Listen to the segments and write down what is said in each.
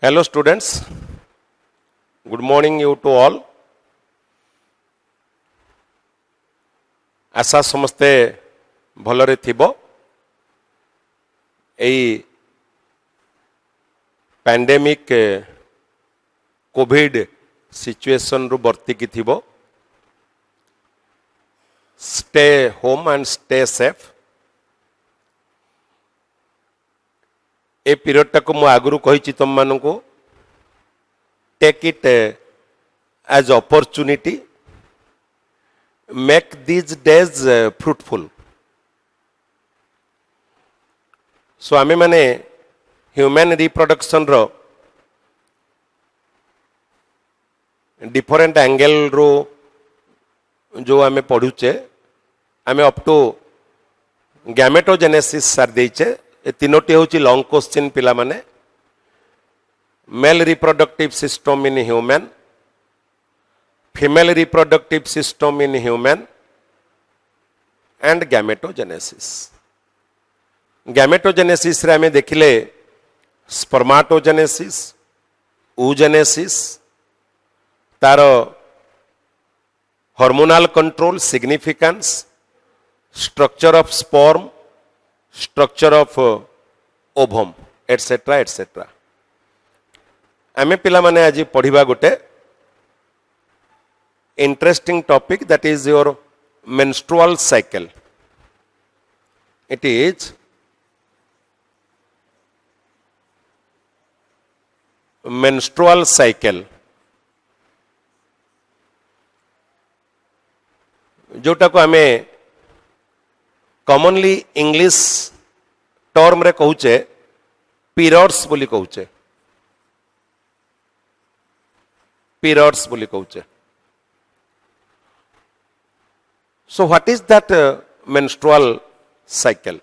Hello students, good morning you to all. आशा समस्ते भलरे थिबो एई pandemic Covid situation रु बर्ती की थिबो. Stay home and stay safe. ए पीरियड टाको मु आगुरु कहिछि तुम मानकु take it as opportunity, make these days fruitful. So आमे माने ह्यूमन रिप्रोडक्शन रो डिफरेंट एंगल रो जो आमे पढुचे आमे अप टू गैमेटोजेनेसिस सार देइचे. तीनोटी होची लॉन्ग क्वेश्चन पिला माने. Male reproductive system in human, female reproductive system in human and gametogenesis. Gametogenesis रे हमें देखिले स्पर्माटोजेनेसिस, oogenesis, तार hormonal control, significance, structure of sperm, structure of ovum etcetera etcetera. आमे पिला माने आज पढ़िबा गोटे interesting topic, that is your menstrual cycle. It is menstrual cycle, जोटा को आमे कॉमनली इंग्लिश टर्म रे कहूचे पीरियड्स बोली कहूचे. पीरियड्स बोली कहूचे. So what is that menstrual cycle?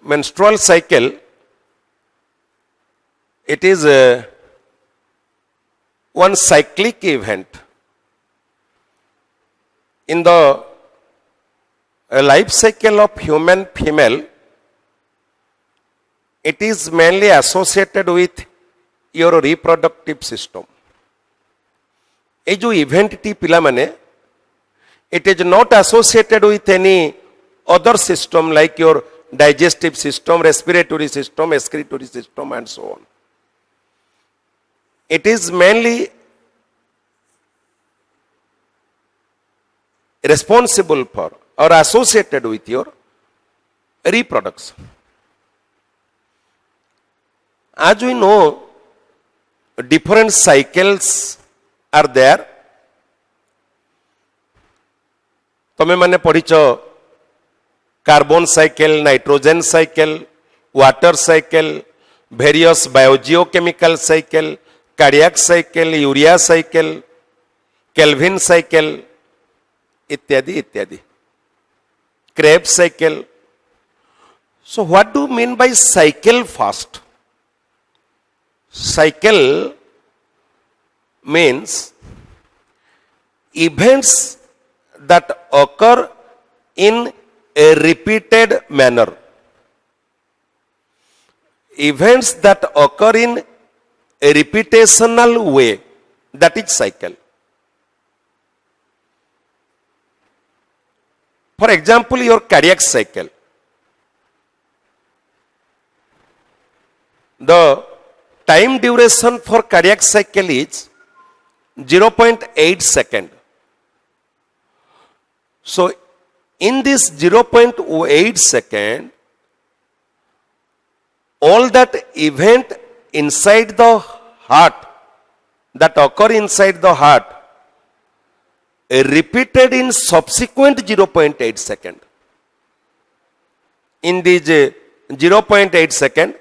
Menstrual cycle, it is one cyclic event in the life cycle of human female. It is mainly associated with your reproductive system. ये जो event T पिला माने, it is not associated with any other system like your digestive system, respiratory system, excretory system and so on. It is mainly responsible for or associated with your reproduction. As we know, different cycles are there. तमे माने पढ़िचो carbon cycle, nitrogen cycle, water cycle, various biogeochemical cycle, cardiac cycle, urea cycle, Calvin cycle इत्यादि इत्यादि, Krebs cycle. So what do you mean by cycle first? Cycle means events that occur in a repeated manner. Events that occur in a reputational way, that is cycle. For example, your cardiac cycle. The time duration for cardiac cycle is 0.8 second. So, in this 0.8 second, all that event inside the heart, that occur inside the heart, repeated in subsequent 0.8 second. In this 0.8 second,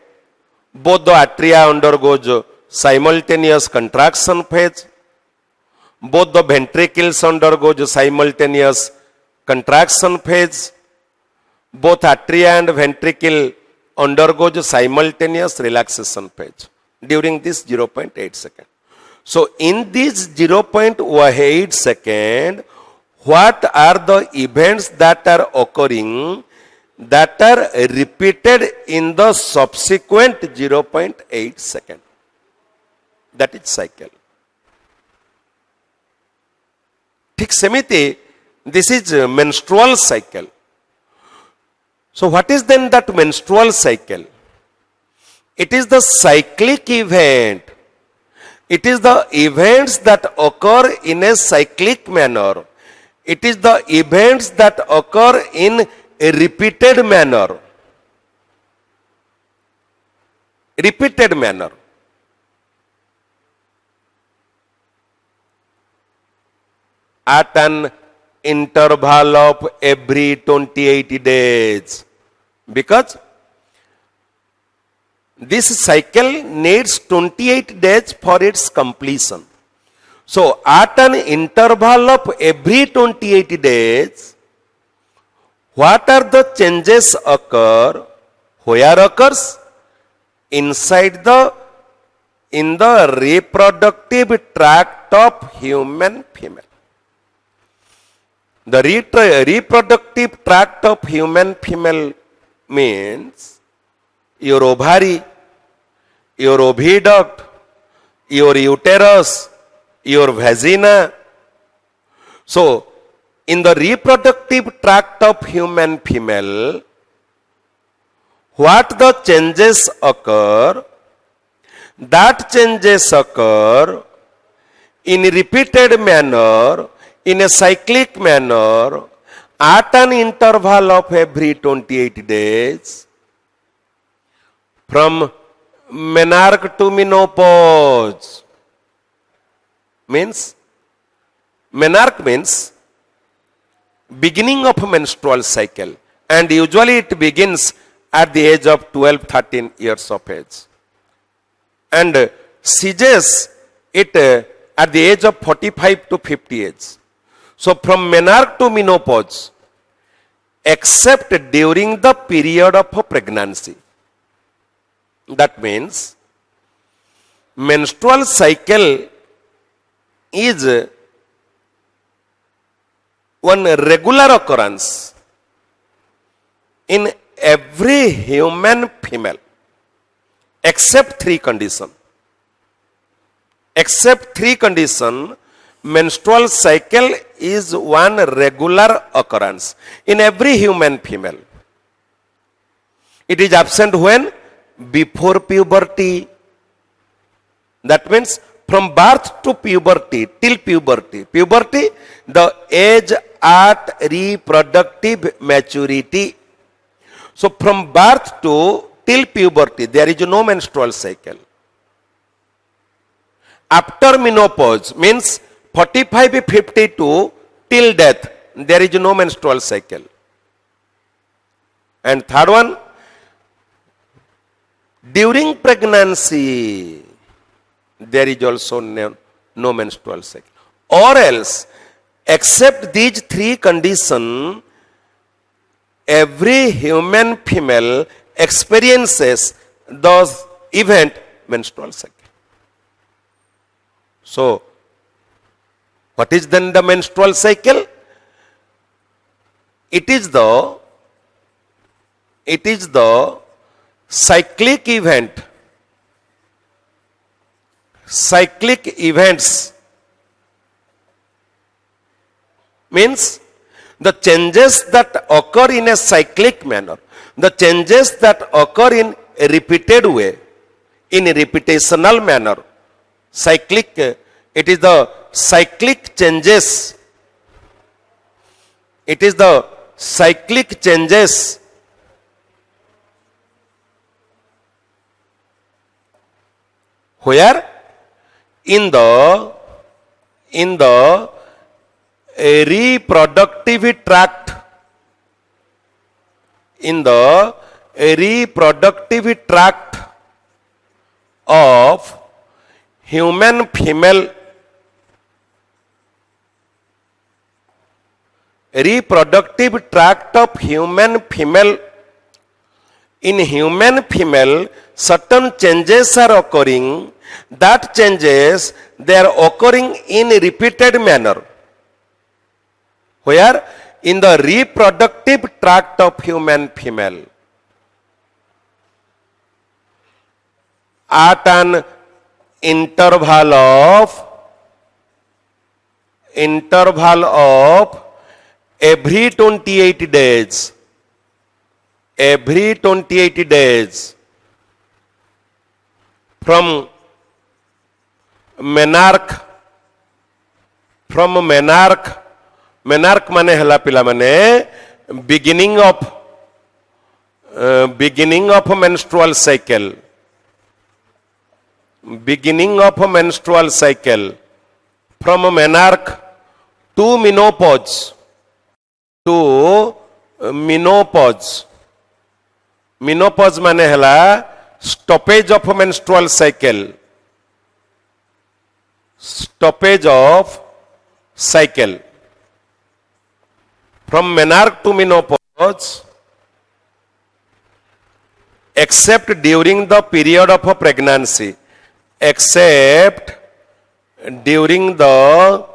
both the atria undergoes simultaneous contraction phase, both the ventricles undergoes simultaneous contraction phase, both atria and ventricle undergoes simultaneous relaxation phase during this 0.8 second. So, in this 0.8 second, what are the events that are occurring that are repeated in the subsequent 0.8 second. That is cycle. ठीक सेमिति, this is menstrual cycle. So what is then that menstrual cycle? It is the cyclic event. It is the events that occur in a cyclic manner. It is the events that occur in a repeated manner. Repeated manner. At an interval of every 28 days. Because this cycle needs 28 days for its completion. So, at an interval of every 28 days, what are the changes occur? Where occurs? Inside in the reproductive tract of human female. The reproductive tract of human female means your ovary, your oviduct, your uterus, your vagina. So, in the reproductive tract of human female, what the changes occur? That changes occur in a repeated manner, in a cyclic manner, at an interval of every 28 days, from menarche to menopause. Menarche means beginning of menstrual cycle, and usually it begins at the age of 12-13 years of age, and ceases it at the age of 45 to 50 age. So from menarche to menopause, except during the period of pregnancy. That means menstrual cycle is one regular occurrence in every human female, except three conditions. Except three conditions, menstrual cycle is one regular occurrence in every human female. It is absent when? Before puberty. That means from birth to puberty, till puberty. Puberty, the age at reproductive maturity. So from birth to till puberty, there is no menstrual cycle. After menopause means 45-52 till death, there is no menstrual cycle. And third one, during pregnancy, there is also no menstrual cycle. Or else, except these three conditions, every human female experiences those event menstrual cycle. So, what is then the menstrual cycle? It is the cyclic event. Cyclic events means the changes that occur in a cyclic manner, the changes that occur in a repeated way, in a reputational manner. Cyclic, it is the cyclic changes. It is the cyclic changes where in the reproductive tract, in the reproductive tract of human female, reproductive tract of human female, in human female certain changes are occurring. That changes, they are occurring in a repeated manner. Where in the reproductive tract of human female at an interval of every 28 days, from menarche माने हला पिला माने beginning of menstrual cycle, from menarche to menopause, menopause माने हला stoppage of menstrual cycle, from menarche to menopause, except during the period of pregnancy, except during the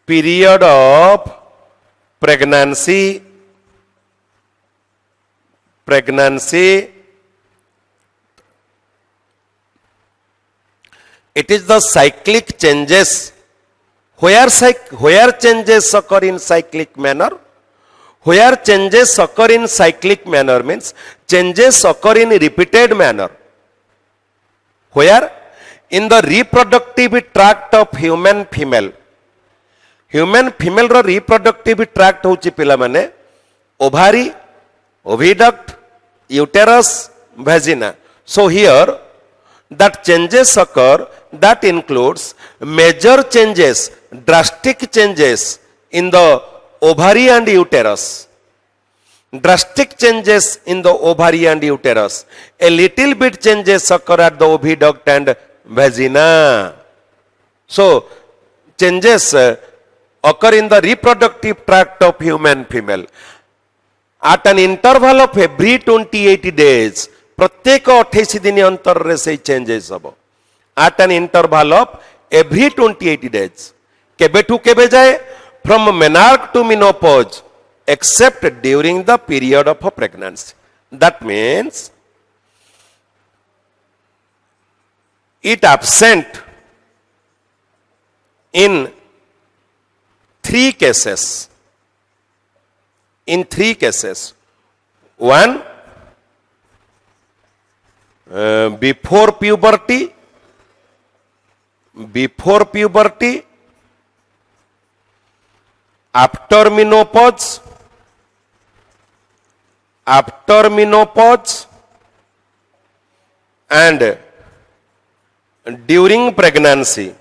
period of pregnancy, it is the cyclic changes. Where changes occur in cyclic manner? Where changes occur in cyclic manner means changes occur in repeated manner. Where? In the reproductive tract of human female. Human female ro reproductive tract hochi pila mane ovary, oviduct, uterus, vagina. So here that changes occur, that includes major changes, drastic changes in the ovary and uterus. Drastic changes in the ovary and uterus. A little bit changes occur at the oviduct and vagina. So changes occur in the reproductive tract of human female at an interval of every 28 days. प्रत्येक 28 दिन अंतर रे से changes हबो at an interval of every 28 days. केबे to केबे जाए? From menarche to menopause, except during the period of pregnancy. That means it absent in three cases. One, before puberty, after menopause, and during pregnancy.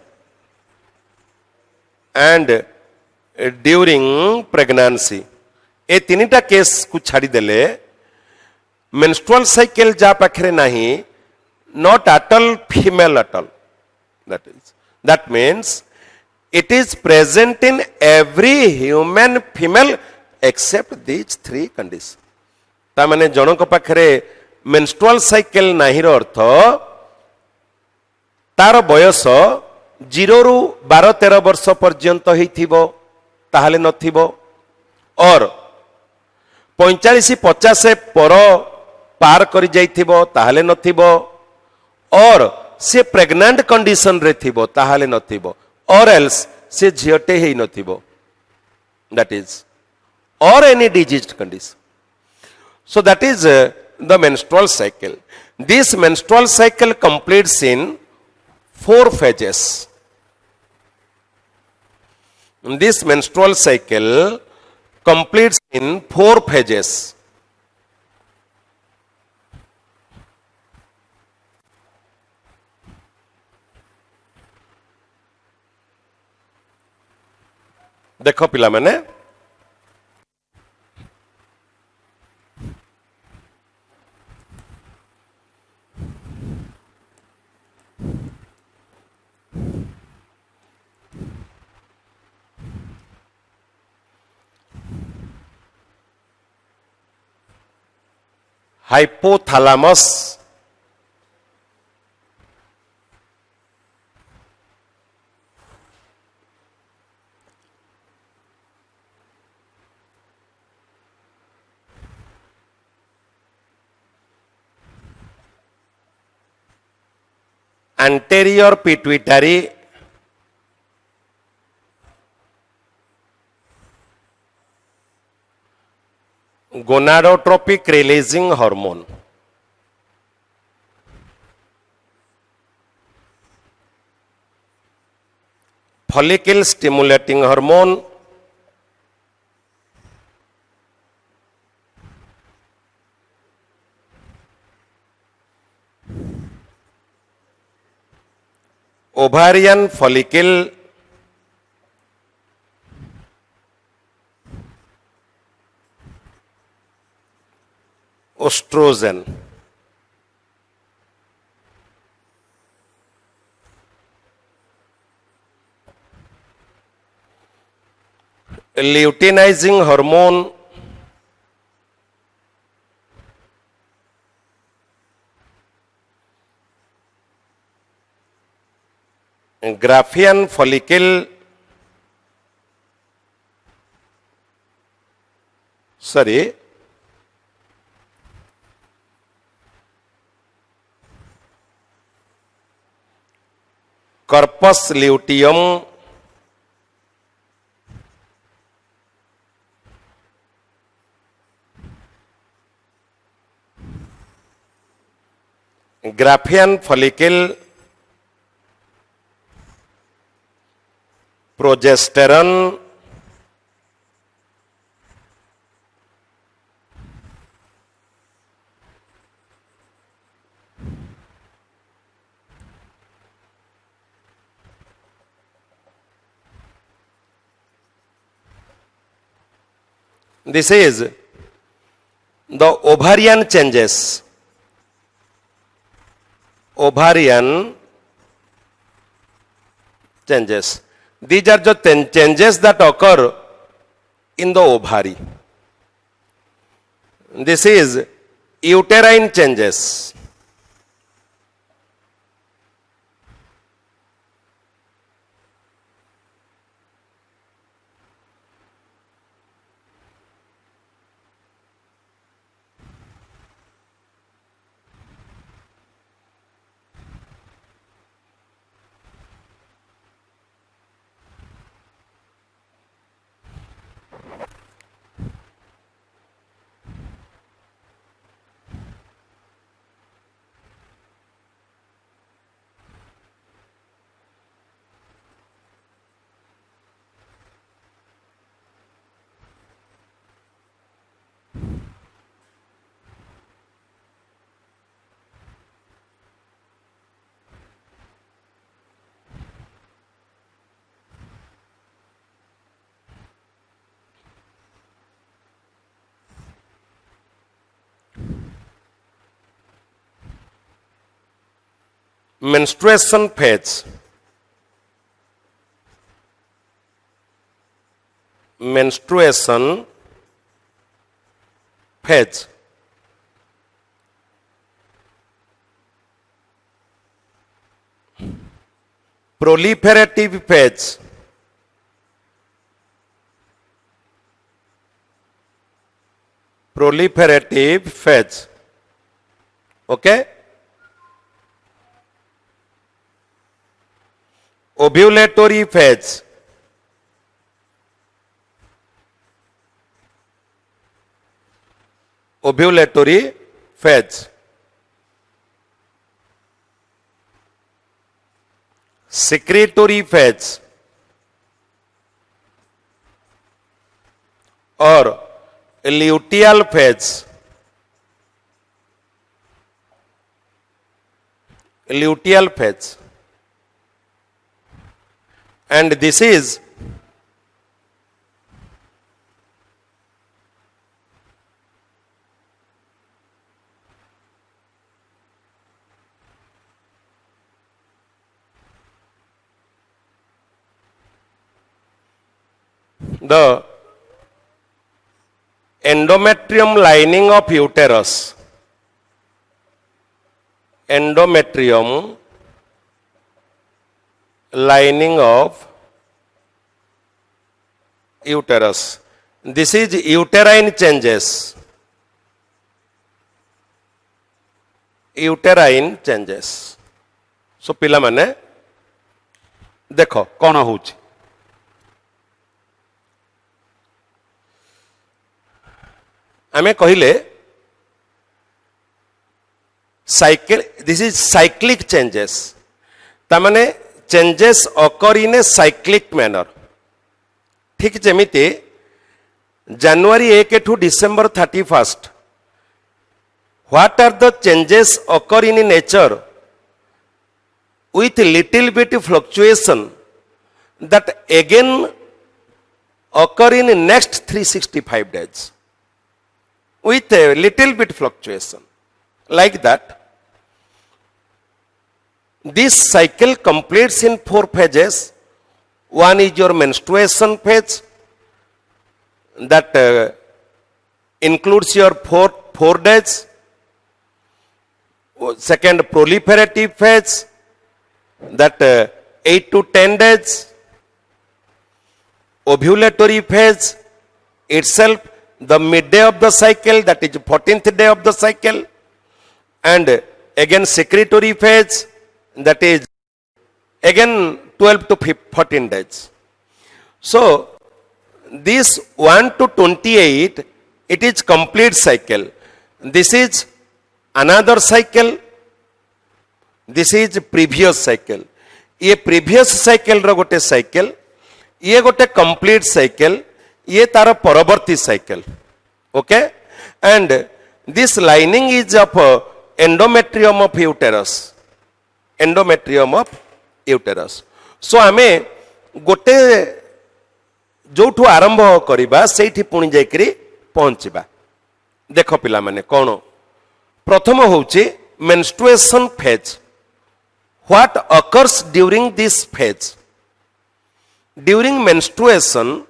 ए तीनटा case को छाड़ी देले menstrual cycle जा पाखरे नहीं, not at all female at all. That means it is present in every human female except these three conditions. ता माने जनक पाखरे menstrual cycle नहीं रो अर्थ तार बयस 0 रु 12-13 वर्ष पर्यंत ही थिबो ताहले नथिबो, और 45-50 पर पार करी जाइथिबो ताहले नथिबो, और से प्रेग्नेंट कंडीशन रे थिबो ताहले नथिबो, और एल्स से झियटे ही नथिबो, that is or any diseased condition. So that is the menstrual cycle. This menstrual cycle completes in 4 phases. This menstrual cycle completes in 4 phases. देखो पिला मैंने hypothalamus, anterior pituitary gonadotropic releasing hormone. Follicle stimulating hormone, ovarian follicle estrogen. Luteinizing hormone, Graafian follicle, corpus luteum, Graafian follicle, progesterone, this is the ovarian changes. Ovarian changes. These are the changes that occur in the ovary. This is uterine changes. Menstruation phase. Menstruation phase. Proliferative phase. Proliferative phase. Okay? Ovulatory phase. Ovulatory phase. Secretory phase or luteal phase. Luteal phase. And this is the endometrium lining of uterus. Endometrium lining of uterus. This is uterine changes. Uterine changes. सो पिला माने देख कौन हो आमे कहले cycle this is cyclic changes तामाने changes occur in a cyclic manner ठीक जमीती January 1 to December 31st what are the changes occur in nature with little bit fluctuation that again occur in next 365 days with a little bit fluctuation like that. This cycle completes in 4 phases. One is your menstruation phase that includes your 4 days. Second, proliferative phase that 8 to 10 days. Ovulatory phase itself the midday of the cycle, that is 14th day of the cycle, and again secretory phase, that is again 12 to 14 days. So this 1 to 28 it is complete cycle. This is another cycle, this is previous cycle. ये previous cycle रो गोटे cycle, ये गोटे complete cycle, ये तार परवर्ती cycle. Okay, and this lining is of endometrium of uterus. Endometrium of uterus. So आमे गोटे जोठू आरंभ करिबा सेठी पुणी जाइकरी पहुंचीबा. देखो पिला माने कोन प्रथम होउची menstruation phase. What occurs during this phase? During menstruation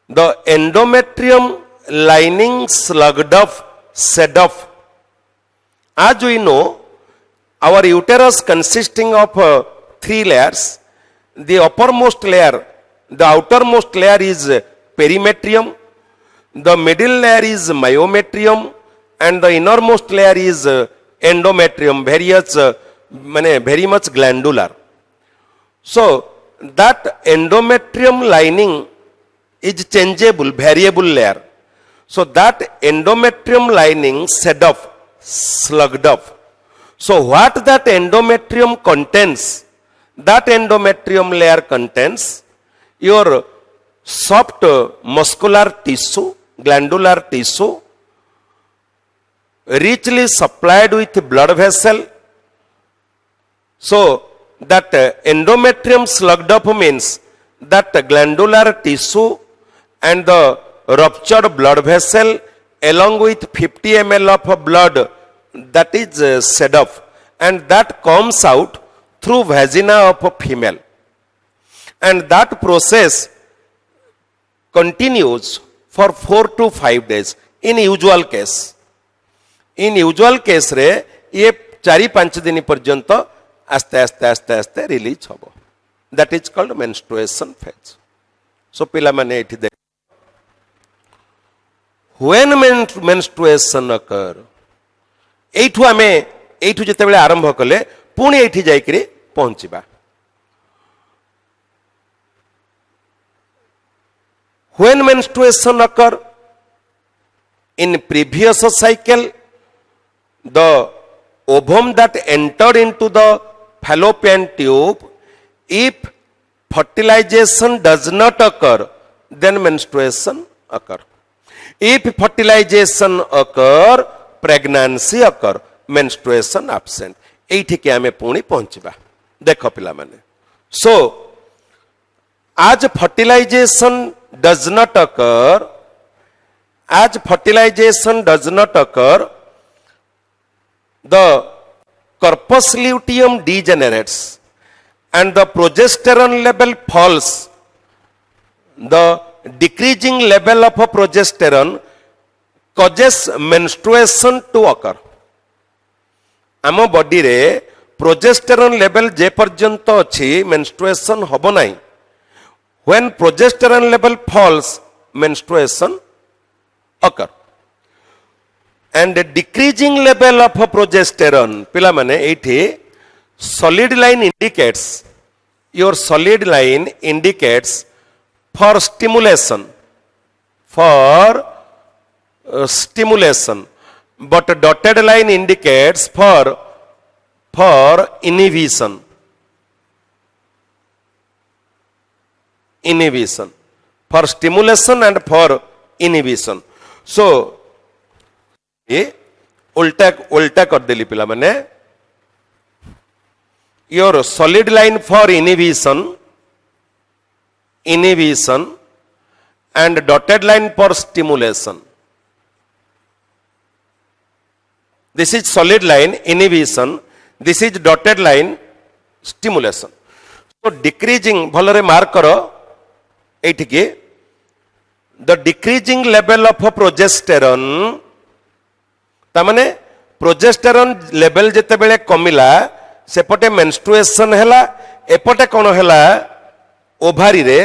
the endometrium lining slugged off, shed off. As we know, our uterus consisting of 3 layers. The uppermost layer, the outermost layer is perimetrium, the middle layer is myometrium, and the innermost layer is endometrium, very much glandular. So that endometrium lining is changeable, variable layer. So that endometrium lining shed off, slugged off. So what that endometrium contains? That endometrium layer contains your soft muscular tissue, glandular tissue, richly supplied with blood vessel. So that endometrium slugged up means that glandular tissue and the ruptured blood vessel along with 50 ml of blood that is shed off, and that comes out through vagina of a female, and that process continues for 4 to 5 days in usual case. In usual case रे ये 4-5 दिन पर्यंत आस्ते आस्ते आस्ते आस्ते release होबो. That is called menstruation phase. So पिला माने एठी देख when menstruation occur एठू आमे एठू जते बेले आरंभ कले पुणी एठी जाइकरी पहुंचीबा. When menstruation occur in previous cycle, the ovum that entered into the fallopian tube, if fertilization does not occur, then menstruation occur. If fertilization occur, pregnancy occur, menstruation absent. एठी के आमे पुणी पहुंचीबा. देखो पिला माने. So as fertilization does not occur, the corpus luteum degenerates and the progesterone level falls. The decreasing level of progesterone causes menstruation to occur. आम body रे progesterone level जे पर्यंत अच्छी मेंस्ट्रुएशन होबो नाही. When progesterone level falls, menstruation occur. And the decreasing level of progesterone, पिला माने एठी solid line indicates, your solid line indicates for stimulation, stimulation, but dotted line indicates for inhibition. Inhibition, for stimulation and for inhibition. So ये उल्टा कर देली पिला माने, your solid line for inhibition and dotted line for stimulation. This is solid line inhibition, this is dotted line stimulation. So decreasing भलरे mark करो एठिके, the decreasing level of progesterone, तामाने progesterone level जेते बेले कमिला सेपटे मेंस्ट्रुएशन हैला, एपटे कोन हैला ओभारी रे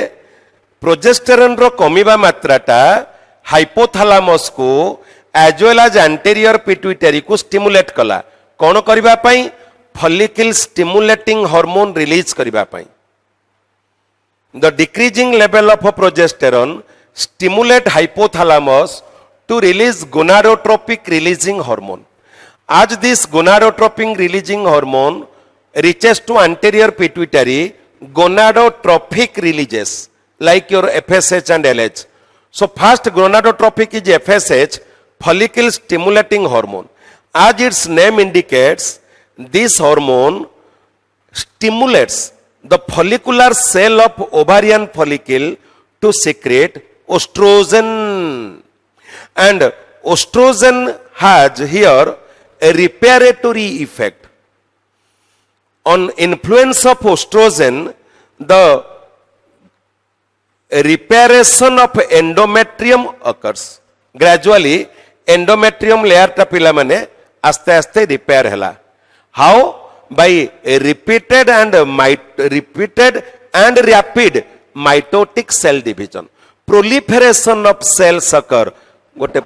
प्रोजेस्टेरोन रो कमिबा मात्राटा हाइपोथैलेमस को as well as anterior pituitary को स्टिमुलेट कला, कोन करबा पई फॉलिकल स्टिमुलेटिंग हार्मोन रिलीज करबा पई. The decreasing level of progesterone stimulate hypothalamus to release gonadotropic releasing hormone. As this gonadotropic releasing hormone reaches to anterior pituitary, gonadotropic releases like your FSH and LH. So first gonadotropic is FSH, follicle stimulating hormone. As its name indicates, this hormone stimulates the follicular cell of ovarian follicle to secrete estrogen. And estrogen has here a reparatory effect. On influence of estrogen, the reparation of endometrium occurs. Gradually, endometrium layer ta pila mane aste aste repair hela. How? By repeated and rapid mitotic cell division. Proliferation of cells occur. गोटे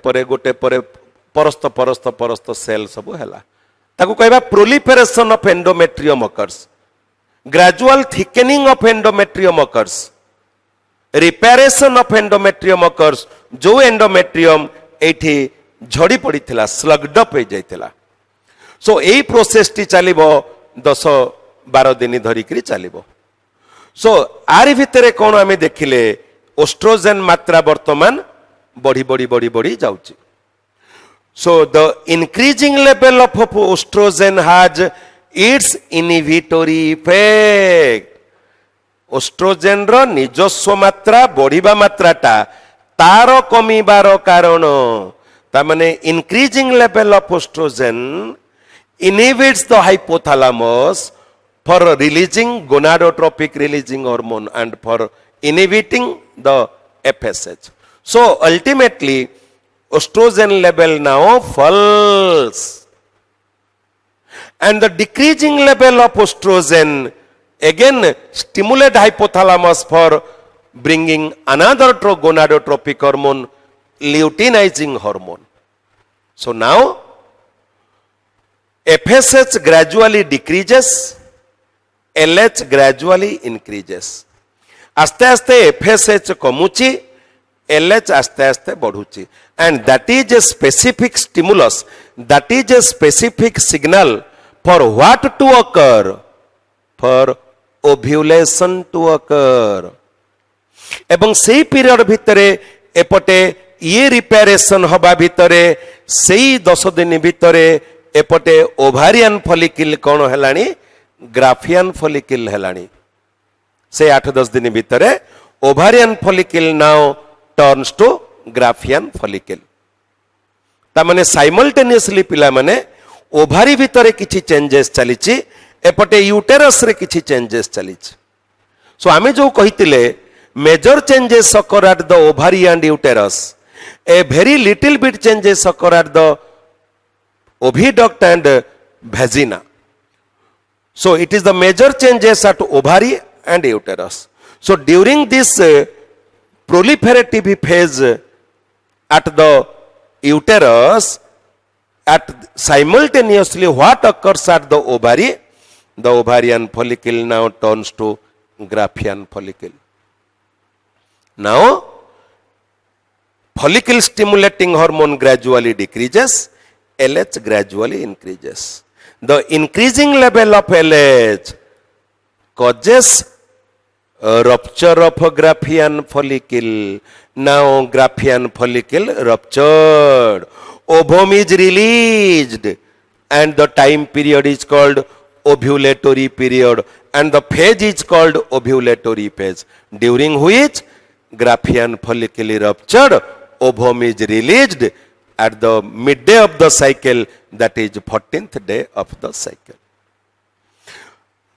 परे परस्त cell सब हैला, ताकू कहबा proliferation of endometrium occurs, gradual thickening of endometrium occurs, reparation of endometrium occurs. जो endometrium एठी झड़ी पड़ीथिला, स्लग्ड अप हो जाइथिला. सो एई प्रोसेस टी चलिबो 10-12 दिन धरिकरी चलिबो. सो आरि भितरे कोन आमे देखिले एस्ट्रोजन मात्रा वर्तमान बढ़ी जाउची. So the increasing level of estrogen has its inhibitory effect. Estrogen रो निजस्व मात्रा बढ़िबा मात्राटा तार कमिबार कारण, तामाने increasing level of estrogen inhibits the hypothalamus for releasing gonadotropic releasing hormone and for inhibiting the FSH. So ultimately estrogen level now falls, and the decreasing level of estrogen again stimulate hypothalamus for bringing another gonadotropic hormone, luteinizing hormone. So now FSH gradually decreases, LH gradually increases. आस्ते आस्ते FSH कमुची, LH आस्ते आस्ते बढ़ुची, and that is a specific stimulus, that is a specific signal for what to occur, for ovulation to occur. एवं से period भितरे एपटे ये reparation हवा भितरे सेई 10 दिन भितरे एपटे ओभारियन फॉलिकल कौन हेलानी, ग्राफियन फॉलिकल हेलानी. से 8-10 दिन भितरे ovarian follicle now turns to Graafian follicle. तामाने साइमल्टेनियसली पिला माने ओभारी भितरे किछि चेंजेस चलीछि, एपटे यूटेरस रे किछि चेंजेस चलीछि. सो आमे जो कहितिले major changes occur at the ovary and uterus, a very little bit changes occur at the oviduct and vagina. So it is the major changes at ovary and uterus. So during this proliferative phase at the uterus, at simultaneously what occurs at the ovary, the ovarian follicle now turns to Graafian follicle. Now, follicle stimulating hormone gradually decreases, LH gradually increases. The increasing level of LH causes a rupture of a Graafian follicle. Now Graafian follicle ruptured. Ovum is released and the time period is called ovulatory period and the phase is called ovulatory phase, during which Graafian follicle ruptured, ovum is released at the midday of the cycle, that is 14th day of the cycle.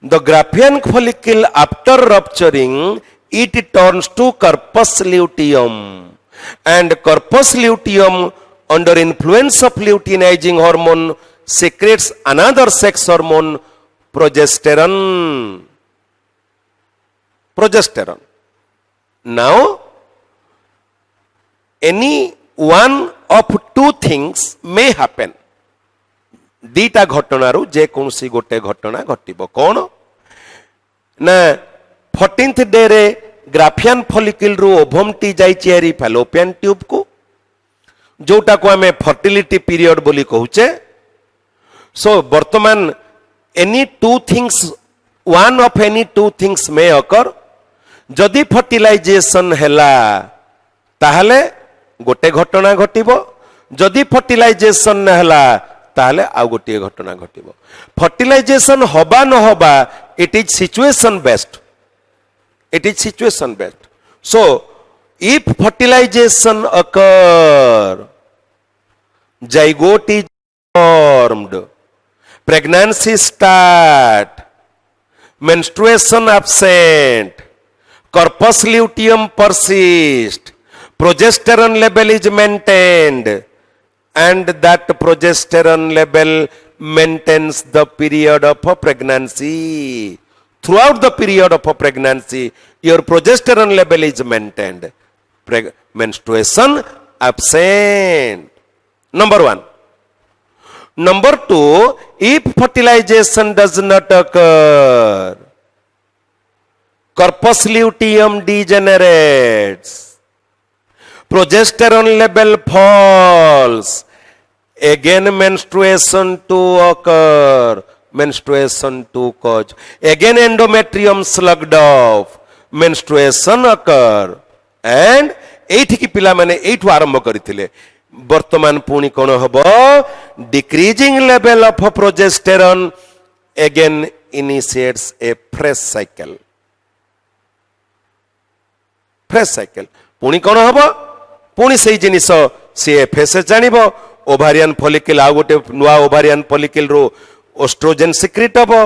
The Graafian follicle after rupturing, it turns to corpus luteum, and corpus luteum under influence of luteinizing hormone secretes another sex hormone, progesterone. Now, any one of two things may happen. दीटा घटनारू जे कौनसी गोटे घटना घटिबो कौन ना 14th day रे Graafian follicle रु ovum T जाई cherry fallopian tube को जोटा को हमें फर्टिलिटी पीरियड बोली कहूचे. सो वर्तमान any two things, one of any two things may occur. जदि फर्टिलाइजेशन हैला ताहले गोटे घटना घटिबो, जदि फर्टिलाइजेशन हैला ताहले आ गोटे घटना घटिबो. फर्टिलाइजेशन होबा न होबा it is situation based, it is situation based. So if fertilization occur, zygote is formed, pregnancy start, menstruation absent, corpus luteum persist, progesterone level is maintained, and that progesterone level maintains the period of a pregnancy. Throughout the period of a pregnancy, your progesterone level is maintained. Menstruation absent. Number one. Number two, if fertilization does not occur, corpus luteum degenerates, progesterone level falls, again menstruation to occur. Menstruation to cause. Again endometrium slugged off. Menstruation occur. And एठी की पिला माने एठु आरंभ करिथिले. वर्तमान पुणी कोन हबो, decreasing level of progesterone again initiates a fresh cycle. Fresh cycle. पुणी कोन हबो, पुणी सेही जिनिस से फेस जानिबो. ओभारियन फॉलिकल आ गोटे नुआ ओभारियन फॉलिकल रो ओस्ट्रोजेन सिक्रेट हबो.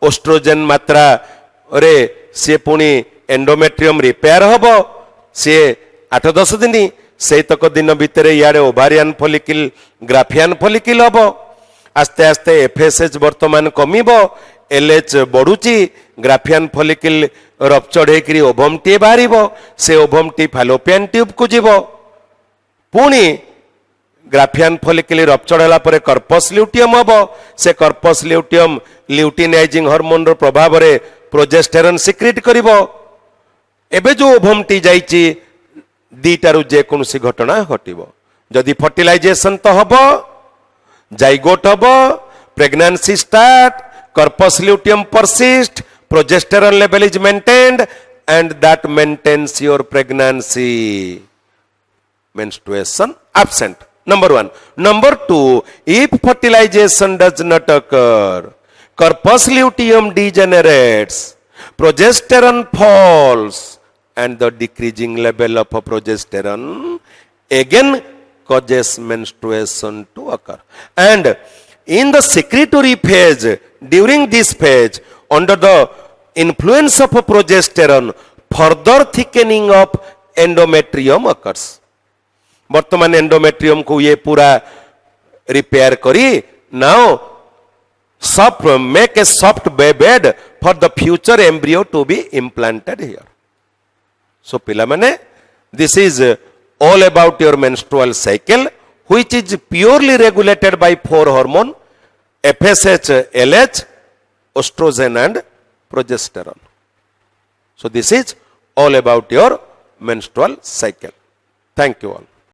ओस्ट्रोजेन मात्रा रे से पुणी एंडोमेट्रियम रिपेयर हबो. से 8-10 दिन से तक दिन भितर यारे ओभारियन फॉलिकल ग्राफियन फॉलिकल हबो. आस्ते आस्ते एफएसएच वर्तमान कमिबो, एलएच बढ़ुची, ग्राफियन फॉलिकल रप्चर हेकरी ओभम टी बाहरिबो. से ओभम टी फैलोपियन ट्यूब को जीवो. पुणी ग्राफियन फॉलिकल रप्चर होला परे कर्पस ल्यूटियम हबो. से कर्पस ल्यूटियम ल्यूटिनाइजिंग हार्मोन रो प्रभाव रे प्रोजेस्टेरोन सिक्रेट करिवो. एबे जो ओभम टी जाईची दीटारु जे कोनसी घटना घटिवो. जदि फर्टिलाइजेशन तो हबो, जाइगोट हबो, pregnancy start, corpus luteum persist, progesterone level is maintained and that maintains your pregnancy. Menstruation absent. Number one. Number two, if fertilization does not occur, corpus luteum degenerates, progesterone falls, and the decreasing level of progesterone again causes menstruation to occur. And in the secretory phase, during this phase, under the influence of progesterone, further thickening of endometrium occurs. वर्तमान endometrium को ये पूरा repair करी, now soft make a soft bed for the future embryo to be implanted here. So पिला माने this is all about your menstrual cycle which is purely regulated by 4 hormone FSH, LH, estrogen and progesterone. So this is all about your menstrual cycle. Thank you all.